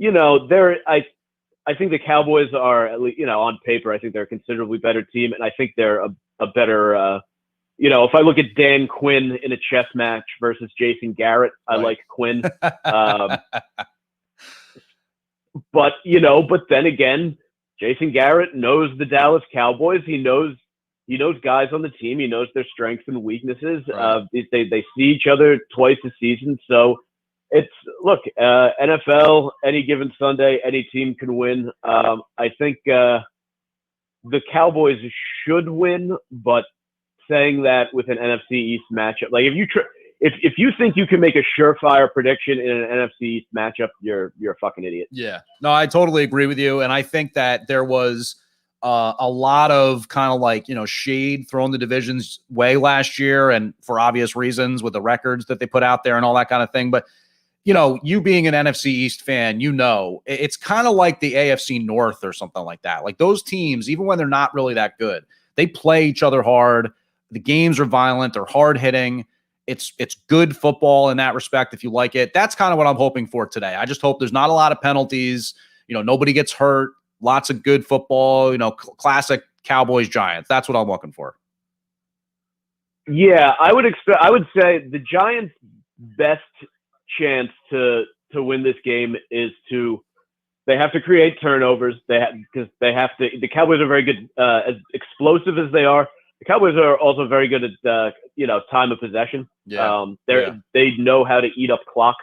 I think the Cowboys are, at least, on paper, I think they're a considerably better team, and I think they're a better, if I look at Dan Quinn in a chess match versus Jason Garrett, I like Quinn. But then again, Jason Garrett knows the Dallas Cowboys. He knows guys on the team. He knows their strengths and weaknesses. Right. They see each other twice a season. So NFL, any given Sunday, any team can win. I think the Cowboys should win, but saying that with an NFC East matchup, like if you think you can make a surefire prediction in an NFC East matchup, you're a fucking idiot. Yeah, no, I totally agree with you, and I think that there was a lot of kind of like shade thrown the division's way last year, and for obvious reasons with the records that they put out there and all that kind of thing. But you being an NFC East fan, it's kind of like the AFC North or something like that. Like those teams, even when they're not really that good, they play each other hard. The games are violent. They're hard hitting. It's good football in that respect if you like it. That's kind of what I'm hoping for today. I just hope there's not a lot of penalties. Nobody gets hurt. Lots of good football. Classic Cowboys Giants. That's what I'm looking for. Yeah, I would say the Giants' best chance to win this game is they have to create turnovers. Because the Cowboys are very good, as explosive as they are. The Cowboys are also very good at time of possession. Yeah. They know how to eat up clock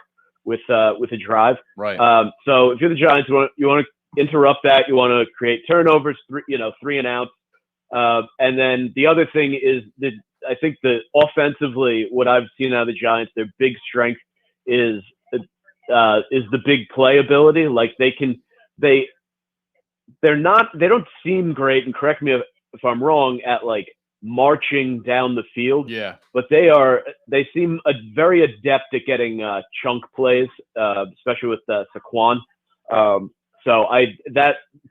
with a drive. Right. So if you're the Giants, you want to interrupt that. You want to create turnovers, 3 and out. And then the other thing is that I think that offensively, what I've seen out of the Giants, their big strength is the big play ability. Like they don't seem great. And correct me if I'm wrong at like marching down the field. Yeah. But they seem very adept at getting chunk plays, especially with Saquon. So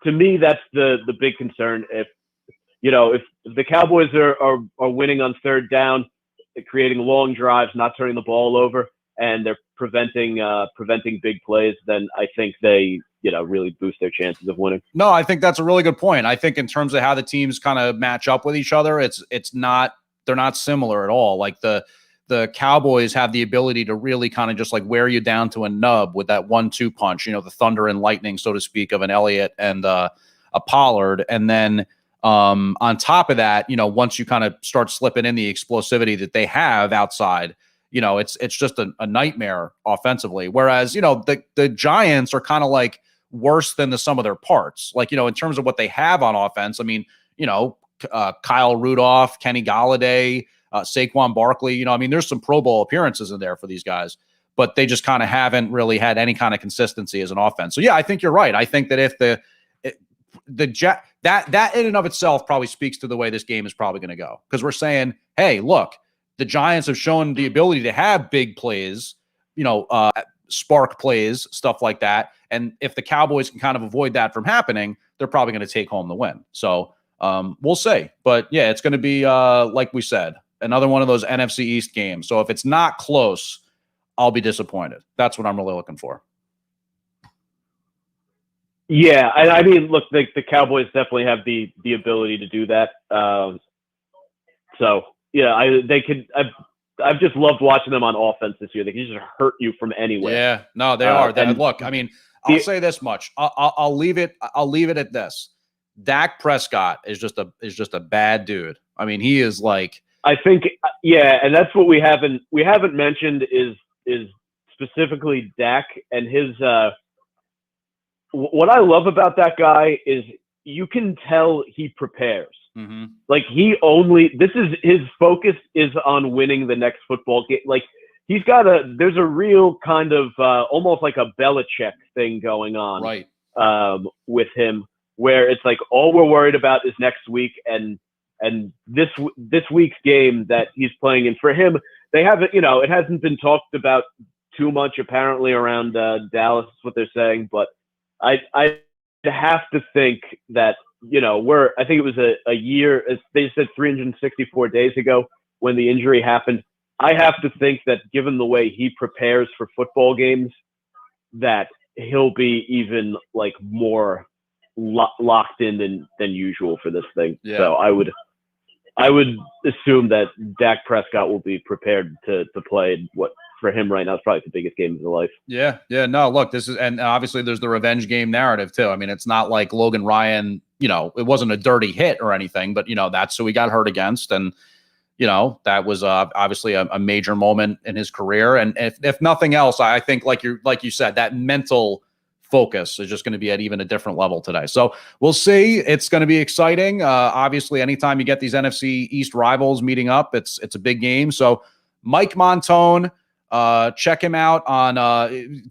to me, that's the big concern. If the Cowboys are winning on third down, creating long drives, not turning the ball over, and they're preventing big plays, then I think they really boost their chances of winning. No, I think that's a really good point. I think in terms of how the teams kind of match up with each other, they're not similar at all. Like the Cowboys have the ability to really kind of just like wear you down to a nub with that 1-2 punch, the thunder and lightning, so to speak, of an Elliott and a Pollard. And then on top of that, once you kind of start slipping in the explosivity that they have outside, it's just a nightmare offensively. Whereas, the Giants are kind of like worse than the sum of their parts. Like, in terms of what they have on offense, I mean, Kyle Rudolph, Kenny Golladay, Saquon Barkley, there's some Pro Bowl appearances in there for these guys, but they just kind of haven't really had any kind of consistency as an offense. So yeah, I think you're right. I think that if that in and of itself probably speaks to the way this game is probably going to go. Because we're saying, hey, look, the Giants have shown the ability to have big plays, spark plays, stuff like that. And if the Cowboys can kind of avoid that from happening, they're probably going to take home the win. So we'll see. But yeah, it's going to be, like we said, another one of those NFC East games. So if it's not close, I'll be disappointed. That's what I'm really looking for. Yeah, and I mean, look, the Cowboys definitely have the ability to do that. So yeah, they could. I've just loved watching them on offense this year. They can just hurt you from anywhere. Yeah, no, they are. Look, I mean, I'll say this much. I'll leave it at this. Dak Prescott is just a bad dude. I mean, he is like. I think, yeah, and that's what we haven't mentioned is specifically Dak and his. What I love about that guy is you can tell he prepares. Mm-hmm. Like his focus is on winning the next football game. Like there's a real kind of almost like a Belichick thing going on, right? With him, where it's like all we're worried about is next week and this week's game that he's playing. And for him, they haven't, it hasn't been talked about too much apparently around Dallas. Is what they're saying, but I have to think that, I think it was a year, as they said 364 days ago when the injury happened. I have to think that given the way he prepares for football games, that he'll be even like more locked in than usual for this thing. Yeah. So I would assume that Dak Prescott will be prepared to play what for him right now is probably the biggest game of his life. Yeah. No, look, this is, and obviously there's the revenge game narrative too. I mean, it's not like Logan Ryan, it wasn't a dirty hit or anything, but that's who he got hurt against. And, that was obviously a major moment in his career. And if nothing else, I think like you said, that mental focus is just going to be at even a different level today. So we'll see. It's going to be exciting. Obviously, anytime you get these NFC East rivals meeting up, it's a big game. So Mike Montone, check him out on,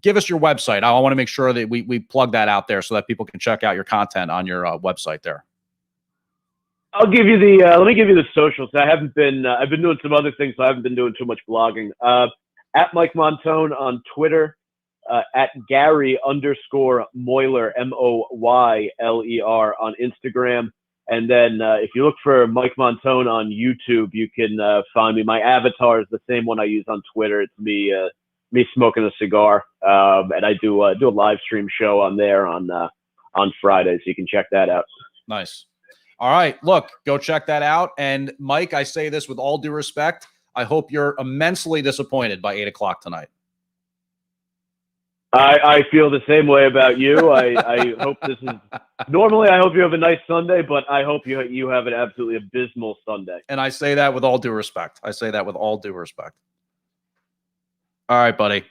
give us your website. I want to make sure that we plug that out there so that people can check out your content on your website there. I'll give you the, let me give you the socials. I've been doing some other things, so I haven't been doing too much blogging. At Mike Montone on Twitter, at Gary_Moyler, Moyler on Instagram. And then if you look for Mike Montone on YouTube, you can find me. My avatar is the same one I use on Twitter. It's me smoking a cigar. And I do a live stream show on there on Fridays. You can check that out. Nice. All right, look, go check that out. And Mike, I say this with all due respect, I hope you're immensely disappointed by 8 o'clock tonight. I feel the same way about you. I hope this is normally. I hope you have a nice Sunday, but I hope you have an absolutely abysmal Sunday. And I say that with all due respect. All right, buddy.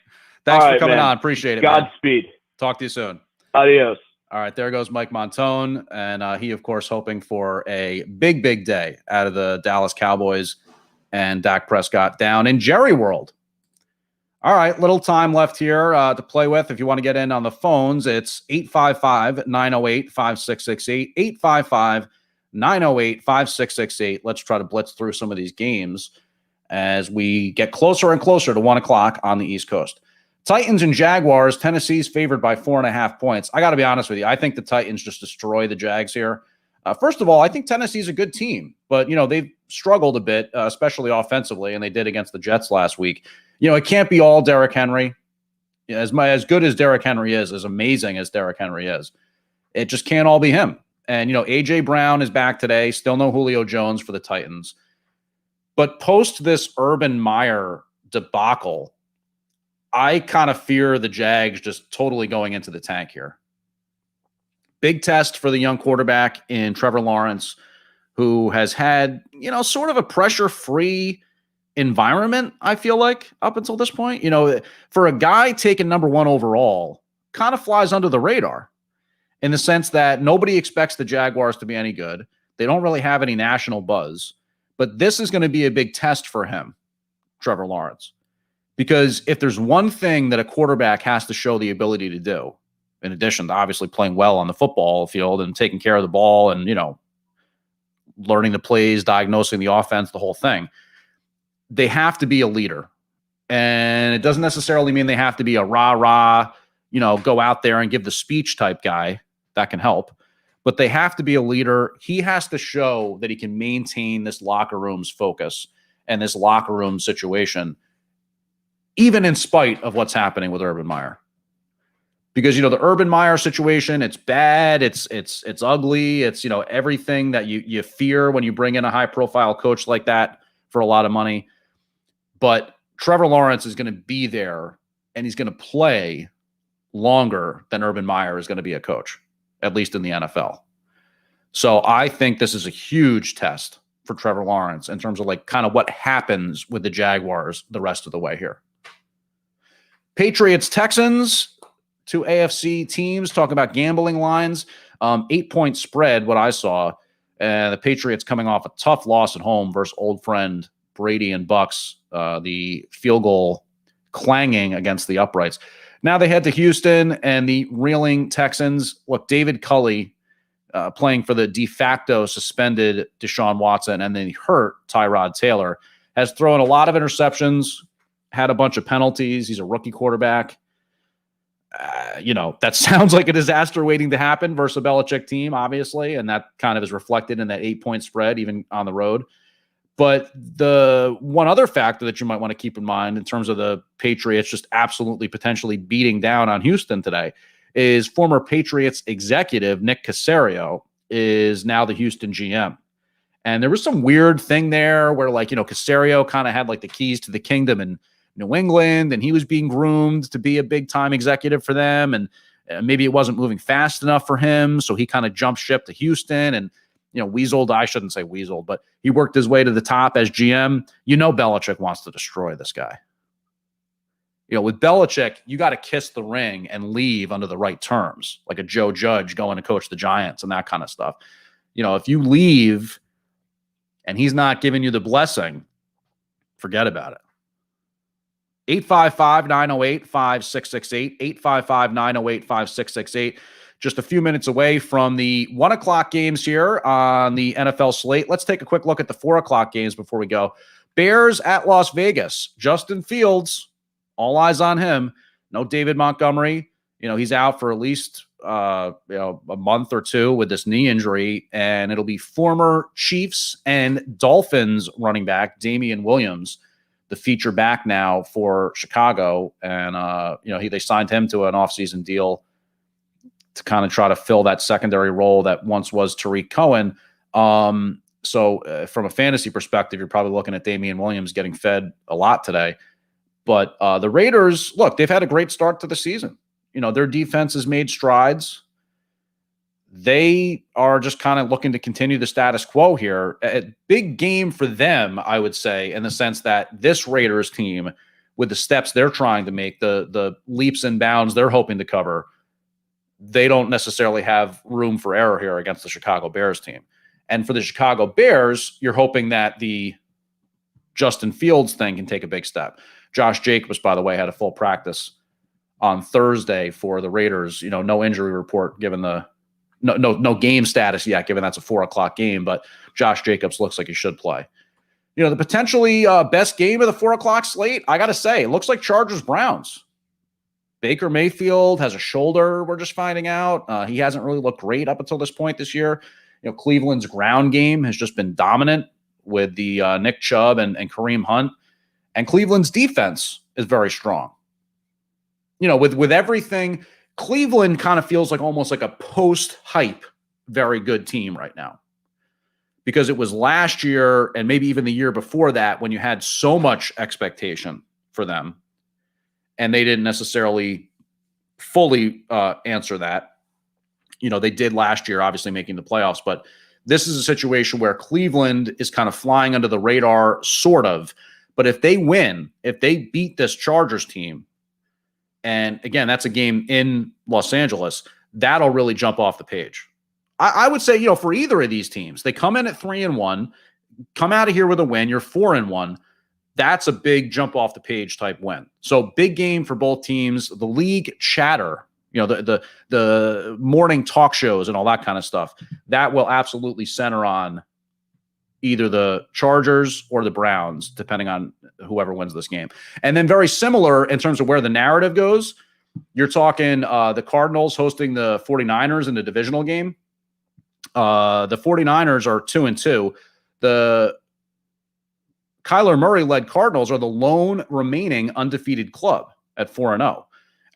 Thanks for coming on. Appreciate it. Godspeed. Man. Talk to you soon. Adios. All right, there goes Mike Montone, and he, of course, hoping for a big, big day out of the Dallas Cowboys and Dak Prescott down in Jerry World. All right, little time left here to play with. If you want to get in on the phones, it's 855-908-5668, 855-908-5668. Let's try to blitz through some of these games as we get closer and closer to 1 o'clock on the East Coast. Titans and Jaguars, Tennessee's favored by 4.5 points. I got to be honest with you. I think the Titans just destroy the Jags here. First of all, I think Tennessee's a good team, but, they've struggled a bit, especially offensively, and they did against the Jets last week. It can't be all Derrick Henry. As good as Derrick Henry is, as amazing as Derrick Henry is, it just can't all be him. And, A.J. Brown is back today. Still no Julio Jones for the Titans. But post this Urban Meyer debacle, I kind of fear the Jags just totally going into the tank here. Big test for the young quarterback in Trevor Lawrence, who has had, sort of a pressure-free environment, I feel like, up until this point. For a guy taken number 1 overall, kind of flies under the radar in the sense that nobody expects the Jaguars to be any good. They don't really have any national buzz. But this is going to be a big test for him, Trevor Lawrence. Because if there's one thing that a quarterback has to show the ability to do, in addition to obviously playing well on the football field and taking care of the ball and, learning the plays, diagnosing the offense, the whole thing, they have to be a leader. And it doesn't necessarily mean they have to be a rah-rah, go out there and give the speech type guy. That can help. But they have to be a leader. He has to show that he can maintain this locker room's focus and this locker room situation, even in spite of what's happening with Urban Meyer. Because, the Urban Meyer situation, it's bad, it's ugly, it's, everything that you fear when you bring in a high-profile coach like that for a lot of money. But Trevor Lawrence is going to be there, and he's going to play longer than Urban Meyer is going to be a coach, at least in the NFL. So I think this is a huge test for Trevor Lawrence in terms of kind of what happens with the Jaguars the rest of the way here. Patriots, Texans, 2 AFC teams talking about gambling lines. 8-point spread, what I saw. The Patriots coming off a tough loss at home versus old friend Brady and Bucks. The field goal clanging against the uprights. Now they head to Houston and the reeling Texans. Look, David Culley playing for the de facto suspended Deshaun Watson and then hurt Tyrod Taylor has thrown a lot of interceptions, had a bunch of penalties. He's a rookie quarterback. That sounds like a disaster waiting to happen versus a Belichick team, obviously, and that kind of is reflected in that 8-point spread, even on the road. But the one other factor that you might want to keep in mind in terms of the Patriots just absolutely potentially beating down on Houston today is former Patriots executive Nick Caserio is now the Houston GM. And there was some weird thing there where, like, Caserio kind of had like the keys to the kingdom in New England, and he was being groomed to be a big time executive for them. And maybe it wasn't moving fast enough for him. So he kind of jumped ship to Houston and, weaseled. I shouldn't say weaseled, but he worked his way to the top as GM. Belichick wants to destroy this guy. With Belichick, you got to kiss the ring and leave under the right terms, like a Joe Judge going to coach the Giants and that kind of stuff. If you leave and he's not giving you the blessing, forget about it. 855-908-5668, 855-908-5668. Just a few minutes away from the 1 o'clock games here on the NFL slate. Let's take a quick look at the 4 o'clock games before we go. Bears at Las Vegas. Justin Fields, all eyes on him. No David Montgomery. He's out for at least a month or two with this knee injury, and it'll be former Chiefs and Dolphins running back Damian Williams, the feature back now for Chicago. And, they signed him to an offseason deal to kind of try to fill that secondary role that once was Tariq Cohen. So from a fantasy perspective, you're probably looking at Damian Williams getting fed a lot today. But the Raiders, look, they've had a great start to the season. Their defense has made strides. They are just kind of looking to continue the status quo here. A big game for them, I would say, in the sense that this Raiders team, with the steps they're trying to make, the leaps and bounds they're hoping to cover, they don't necessarily have room for error here against the Chicago Bears team. And for the Chicago Bears, you're hoping that the Justin Fields thing can take a big step. Josh Jacobs, by the way, had a full practice on Thursday for the Raiders. No injury report given the no game status yet, given that's a 4 o'clock game, but Josh Jacobs looks like he should play. The potentially best game of the 4 o'clock slate, I got to say, it looks like Chargers-Browns. Baker Mayfield has a shoulder, we're just finding out. He hasn't really looked great up until this point this year. Cleveland's ground game has just been dominant with the Nick Chubb and Kareem Hunt. And Cleveland's defense is very strong. With everything, Cleveland kind of feels like almost like a post-hype very good team right now. Because it was last year and maybe even the year before that when you had so much expectation for them, and they didn't necessarily fully answer that. They did last year, obviously making the playoffs, but this is a situation where Cleveland is kind of flying under the radar, sort of. But if they win, if they beat this Chargers team, and again, that's a game in Los Angeles, that'll really jump off the page. I would say, for either of these teams, they come in at 3-1, come out of here with a win, you're 4-1. That's a big jump off the page type win. So big game for both teams. The league chatter, the morning talk shows and all that kind of stuff, that will absolutely center on either the Chargers or the Browns, depending on whoever wins this game. And then very similar in terms of where the narrative goes, you're talking the Cardinals hosting the 49ers in the divisional game. The 49ers are 2-2. The Kyler Murray-led Cardinals are the lone remaining undefeated club at 4-0.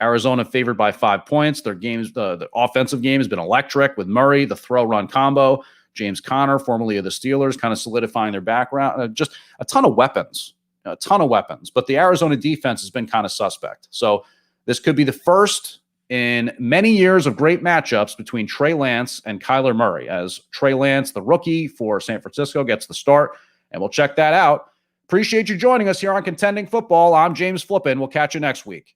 Arizona favored by 5 points. Their games, the offensive game has been electric with Murray, the throw-run combo. James Conner, formerly of the Steelers, kind of solidifying their background. Just a ton of weapons. But the Arizona defense has been kind of suspect. So this could be the first in many years of great matchups between Trey Lance and Kyler Murray, as Trey Lance, the rookie for San Francisco, gets the start. And we'll check that out. Appreciate you joining us here on Contending Football. I'm James Flippin. We'll catch you next week.